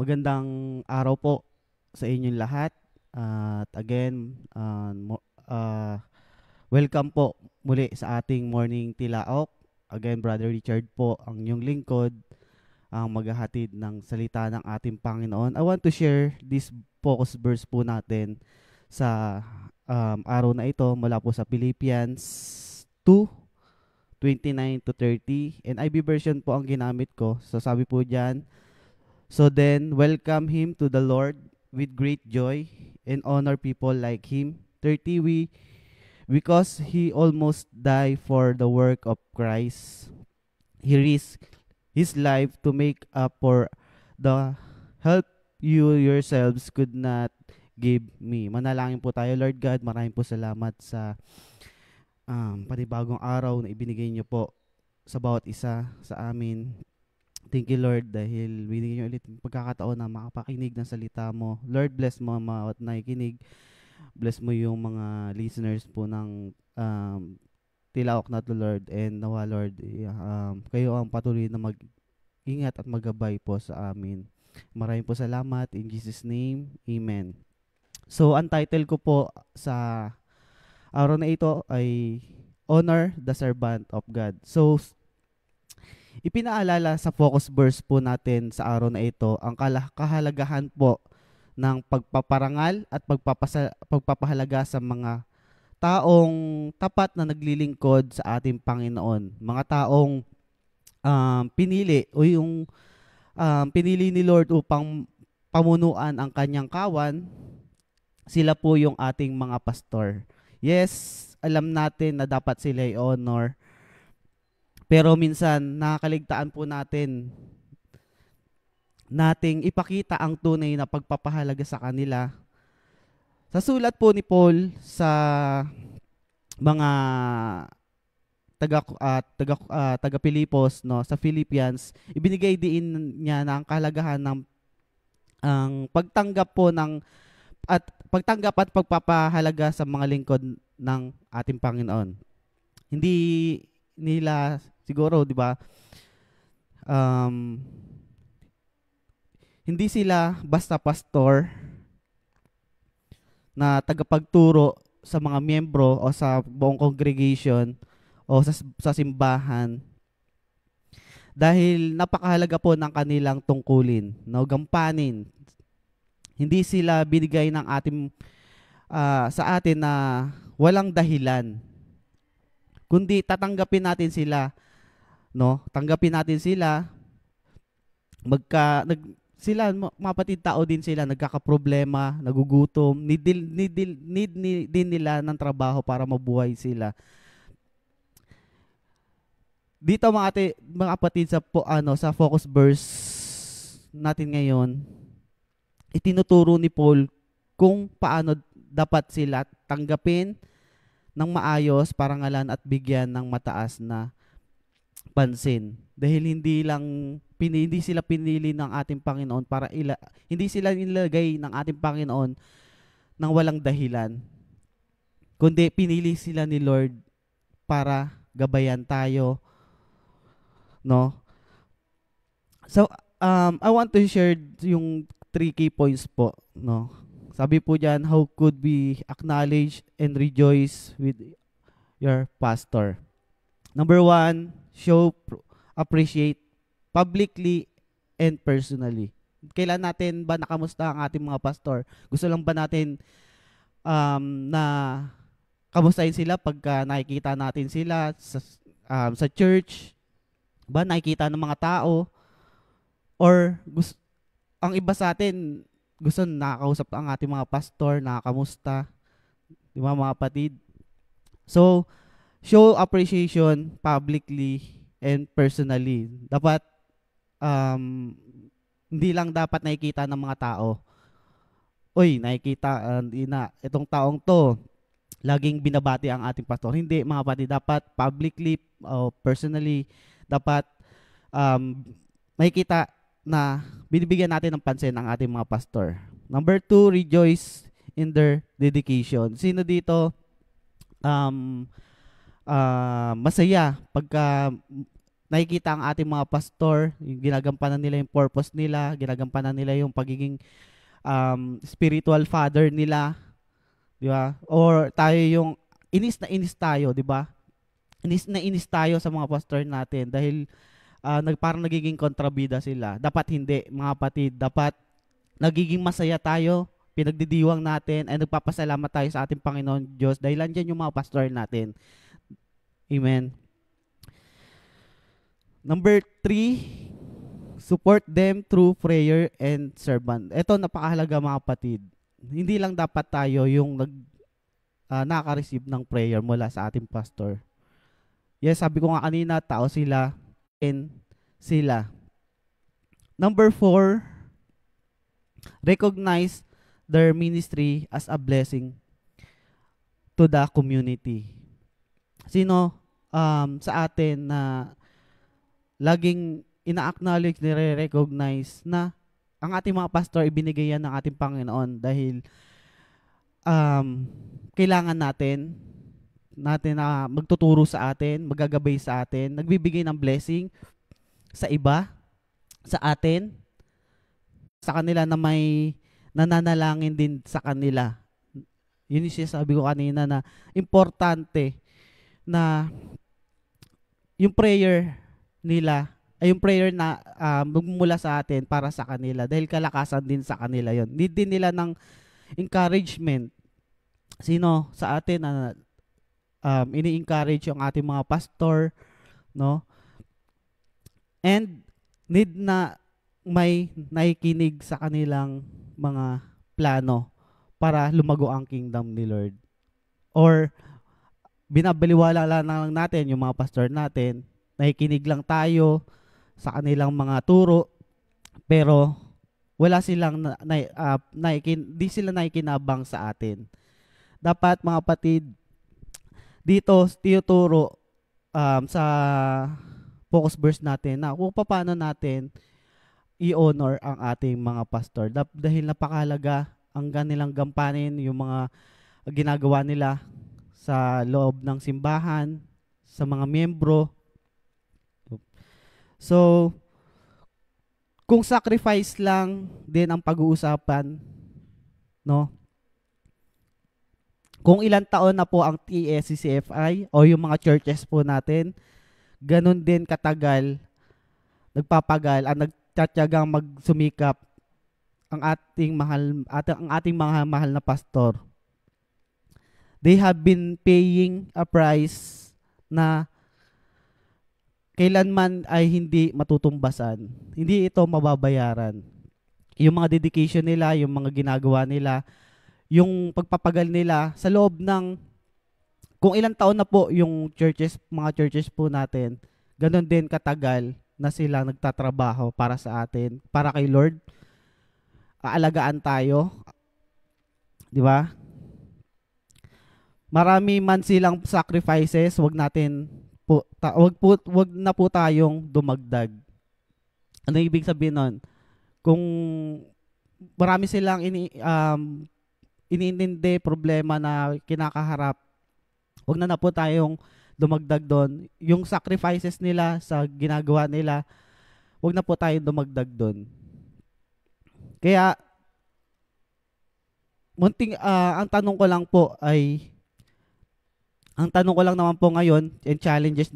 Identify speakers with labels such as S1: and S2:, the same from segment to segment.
S1: Magandang araw po sa inyong lahat. At again, welcome po muli sa ating morning tilaok. Again, Brother Richard po, ang inyong lingkod, ang maghahatid ng salita ng ating Panginoon. I want to share this focus verse po natin sa araw na ito mula po sa Philippians 2:29 to 30. NIV version po ang ginamit ko. So sabi po diyan, so then, welcome him to the Lord with great joy and honor people like him. 30, because he almost died for the work of Christ. He risked his life to make up for the help you yourselves could not give me. Manalangin po tayo, Lord God. Maraming po salamat sa panibagong araw na ibinigay niyo po sa bawat isa sa amin. Thank you, Lord, dahil binigyan niyo ulit ng pagkakataon na makapakinig ng salita mo. Lord, bless mo ang mga nakikinig. Bless mo yung mga listeners po ng Tilaok na to, Lord. And nawa, Lord, kayo ang patuloy na mag-ingat at maggabay po sa amin. Maraming po salamat. In Jesus' name, Amen. So, ang title ko po sa araw na ito ay Honor the Servant of God. So, ipinaalala sa focus verse po natin sa araw na ito ang kahalagahan po ng pagpaparangal at pagpapahalaga sa mga taong tapat na naglilingkod sa ating Panginoon. Mga taong pinili o yung pinili ni Lord upang pamunuan ang kanyang kawan, sila po yung ating mga pastor. Yes, alam natin na dapat sila i-honor. Pero minsan, nakakaligtaan po nating ipakita ang tunay na pagpapahalaga sa kanila. Sa sulat po ni Paul sa mga taga Pilipos, no, sa Philippians, ibinigay din niya na ang kahalagahan ng ang pagtanggap at pagpapahalaga sa mga lingkod ng ating Panginoon. Hindi nila siguro, 'di ba? Hindi sila basta pastor na tagapagturo sa mga miyembro o sa buong congregation o sa simbahan, dahil napakahalaga po ng kanilang tungkulin, no, gampanin. Hindi sila binigay ng ating sa atin na walang dahilan, kundi tatanggapin natin sila, no? Tanggapin natin sila. Sila mapatid tao din sila, nagkakaproblema, nagugutom, need din nila ng trabaho para mabuhay sila. Dito mga kapatid sa focus verse natin ngayon, itinuturo ni Paul kung paano dapat sila tanggapin ng maayos, parangalan at bigyan ng mataas na pansin. Dahil hindi sila pinili ng ating Panginoon hindi sila nilagay ng ating Panginoon ng walang dahilan, kundi pinili sila ni Lord para gabayan tayo, no? So, I want to share yung 3 key points po, no? Sabi po diyan, how could we acknowledge and rejoice with your pastor? Number 1, appreciate publicly and personally. Kailan natin ba nakamusta ang ating mga pastor? Gusto lang ba natin na kamustahin sila pagka nakikita natin sila sa church? Ba nakikita ng mga tao? Or ang iba sa atin gusto nakakausap ang ating mga pastor, nakakamusta, di ba mga kapatid? So, show appreciation publicly and personally. Dapat hindi lang dapat nakikita ng mga tao. Uy, nakikita itong taong to, laging binabati ang ating pastor. Hindi mga kapatid, dapat publicly o personally, dapat makikita na binibigyan natin ng pansin ang ating mga pastor. Number 2, rejoice in their dedication. Sino dito masaya pagka nakikita ang ating mga pastor, yung ginagampanan nila yung purpose nila, ginagampanan nila yung pagiging spiritual father nila, di ba? Or tayo yung inis na inis tayo, di ba? Inis na inis tayo sa mga pastor natin dahil parang nagiging kontrabida sila. Dapat hindi, mga kapatid. Dapat nagiging masaya tayo, pinagdidiwang natin, ay nagpapasalamat tayo sa ating Panginoon Diyos dahil andyan yung mga pastor natin. Amen. Number 3, support them through prayer and sermon. Ito napakahalaga, mga kapatid. Hindi lang dapat tayo yung nakaka-receive ng prayer mula sa ating pastor. Yes, sabi ko nga kanina, tao sila and sila. Number 4, recognize their ministry as a blessing to the community. Sino sa atin na laging ina-acknowledge, nire-recognize na ang ating mga pastor ibinigay yan ng ating Panginoon dahil kailangan natin na magtuturo sa atin, magagabay sa atin, nagbibigay ng blessing sa iba, sa atin, sa kanila na may nananalangin din sa kanila. Yun yung sabi ko kanina na importante na yung prayer nila ay yung prayer na magmumula sa atin para sa kanila dahil kalakasan din sa kanila yon. Need din nila ng encouragement. Sino sa atin na ini-encourage yung ating mga pastor, no? And need na may nakikinig sa kanilang mga plano para lumago ang kingdom ni Lord. Or binabaliwala lang natin yung mga pastor natin, nakikinig lang tayo sa kanilang mga turo, pero wala silang di sila nakikinabang sa atin. Dapat, mga kapatid, dito tinuturo sa focus verse natin na kung paano natin i-honor ang ating mga pastor. Dahil napakahalaga ang kanilang gampanin, yung mga ginagawa nila sa loob ng simbahan, sa mga miyembro. So, kung sacrifice lang din ang pag-uusapan, no? Kung ilang taon na po ang TSCCFI o yung mga churches po natin, ganun din katagal, nagtatiyagang magsumikap ang ating mga mahal na pastor. They have been paying a price na kailanman ay hindi matutumbasan. Hindi ito mababayaran. Yung mga dedication nila, yung mga ginagawa nila, yung pagpapagal nila sa loob ng kung ilang taon na po yung mga churches po natin, ganun din katagal na sila nagtatrabaho para sa atin, para kay Lord. Aalagaan tayo. Di ba? Marami man silang sacrifices, wag na po tayong dumagdag. Ano ibig sabihin nun? Kung marami silang iniintindi problema na kinakaharap, wag na po tayong dumagdag doon. Yung sacrifices nila sa ginagawa nila, wag na po tayong dumagdag doon. Kaya ang tanong ko lang naman po ngayon, and challenges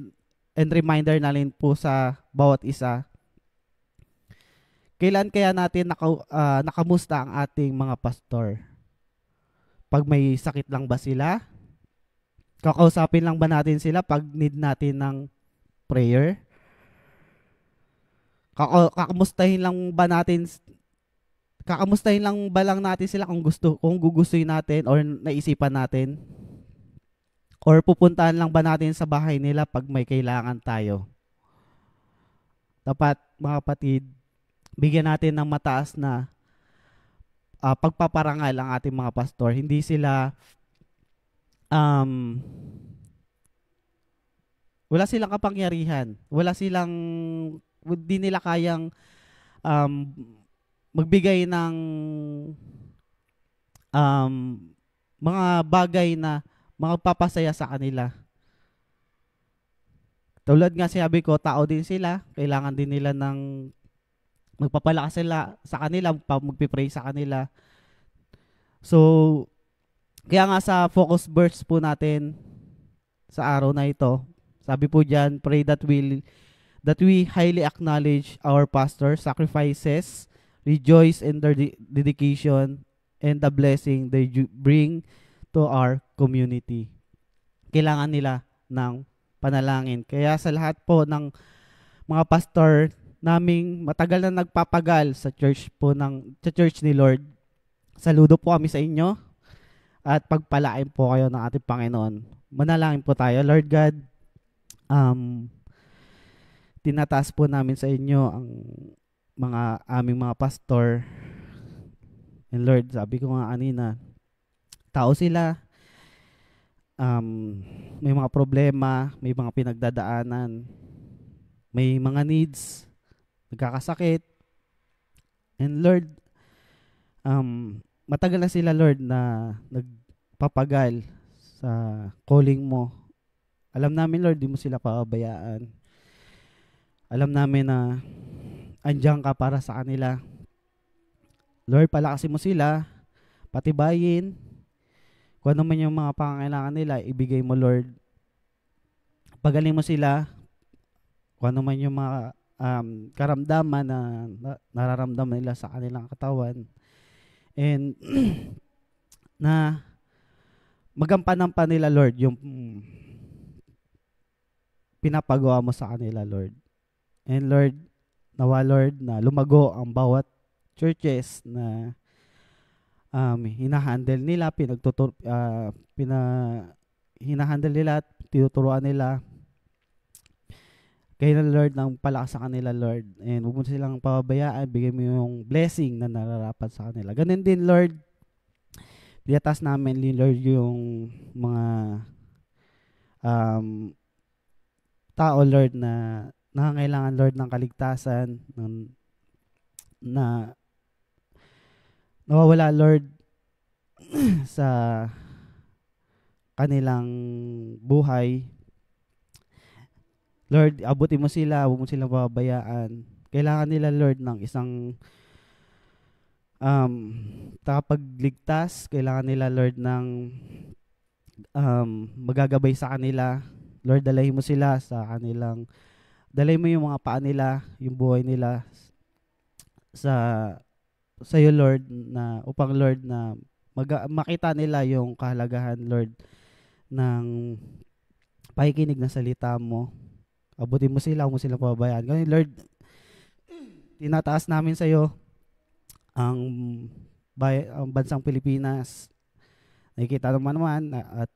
S1: and reminder na rin po sa bawat isa. Kailan kaya natin nakamusta ang ating mga pastor? Pag may sakit lang ba sila? Kakausapin lang ba natin sila pag need natin ng prayer? Kakamustahin lang ba natin sila kung gugustuhin natin or naisipan natin? Or pupuntahan lang ba natin sa bahay nila pag may kailangan tayo? Dapat, mga kapatid, bigyan natin ng mataas na pagpaparangal ang ating mga pastor. Hindi sila wala silang kapangyarihan. Hindi nila kayang magbigay ng mga bagay na magpapasaya sa kanila. tulad nga sabi ko, tao din sila, kailangan din nila ng magpapalakas sila sa kanila, magpipray sa kanila. So, kaya nga sa focus verse po natin sa araw na ito, sabi po diyan, pray that we highly acknowledge our pastor sacrifices, rejoice in their dedication and the blessing they bring to our community. Kailangan nila ng panalangin. Kaya sa lahat po ng mga pastor naming matagal na nagpapagal sa church ni Lord, saludo po kami sa inyo at pagpalain po kayo ng ating Panginoon. Manalangin po tayo. Lord God, tinataas po namin sa inyo ang aming mga pastor. And Lord, sabi ko nga kanina, tao sila, may mga problema, may mga pinagdadaanan, may mga needs, nagkakasakit. And Lord, matagal na sila, Lord, na nagpapagal sa calling mo. Alam namin, Lord, di mo sila pababayaan. Alam namin na andiyan ka para sa kanila. Lord, palakasin mo sila, patibayin. Kung ano man yung mga pangangailangan nila, ibigay mo, Lord. Pagaling mo sila, kung ano man yung mga karamdaman na nararamdaman nila sa kanilang katawan. And na magampanan pa nila, Lord, yung pinapagawa mo sa kanila, Lord. And Lord, nawa, Lord, na lumago ang bawat churches na hinahandle nila, hinahandle nila at tinuturuan nila. Kaya na, Lord, nang palakas sa kanila, Lord. And huwag mo silang pababayaan, bigay mo yung blessing na nararapat sa kanila. Ganun din, Lord, diyatas namin, Lord, yung mga tao, Lord, na nangangailangan, Lord, ng kaligtasan, na nawawala, Lord, sa kanilang buhay. Lord, abutin mo sila, huwag mo silang pababayaan. Kailangan nila, Lord, ng isang takapagligtas. Kailangan nila, Lord, ng magagabay sa kanila. Lord, dalahin mo sila sa kanilang, dalahin mo yung mga paa nila, yung buhay nila sa iyo, Lord, na upang, Lord, na makita nila yung kahalagahan, Lord, ng pakikinig ng salita mo. Abutin mo sila, huwag mo silang pababayaan. Ganun, Lord, tinataas namin sa iyo ang bansang Pilipinas. Nakikita naman at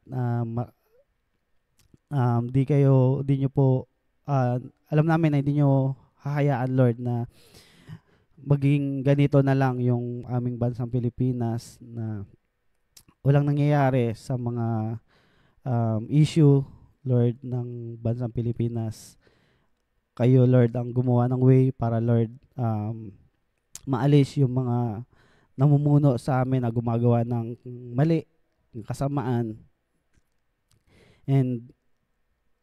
S1: di nyo po, alam namin na hindi nyo hahayaan, Lord, na maging ganito na lang yung aming bansang Pilipinas, na walang nangyayari sa mga issue, Lord, ng bansang Pilipinas. Kayo, Lord, ang gumawa ng way para, Lord, maalis yung mga namumuno sa amin na gumagawa ng mali, ng kasamaan. And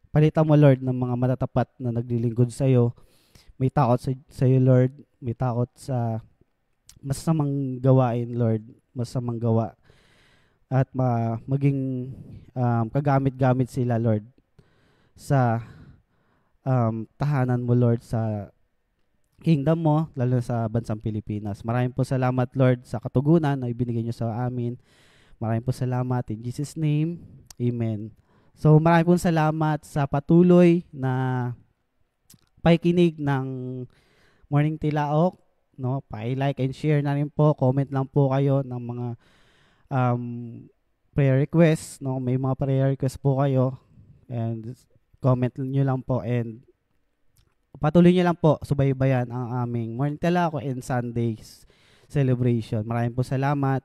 S1: palitan mo, Lord, ng mga matatapat na naglilingkod sa iyo. May takot sa iyo, Lord. May takot sa masamang gawain, Lord. Masamang gawa. At maging kagamit-gamit sila, Lord, sa tahanan mo, Lord, sa kingdom mo, lalo sa bansang Pilipinas. Maraming po salamat, Lord, sa katugunan na ibinigay niyo sa amin. Maraming po salamat. In Jesus' name, Amen. So maraming po salamat sa patuloy na pakikinig ng Morning Tilaok. No? Pa-like and share na rin po. Comment lang po kayo ng mga prayer requests, no? May mga prayer requests po kayo, and comment nyo lang po, and patuloy nyo lang po subaybayan ang aming Morning Tilaok and Sundays celebration. Maraming po salamat.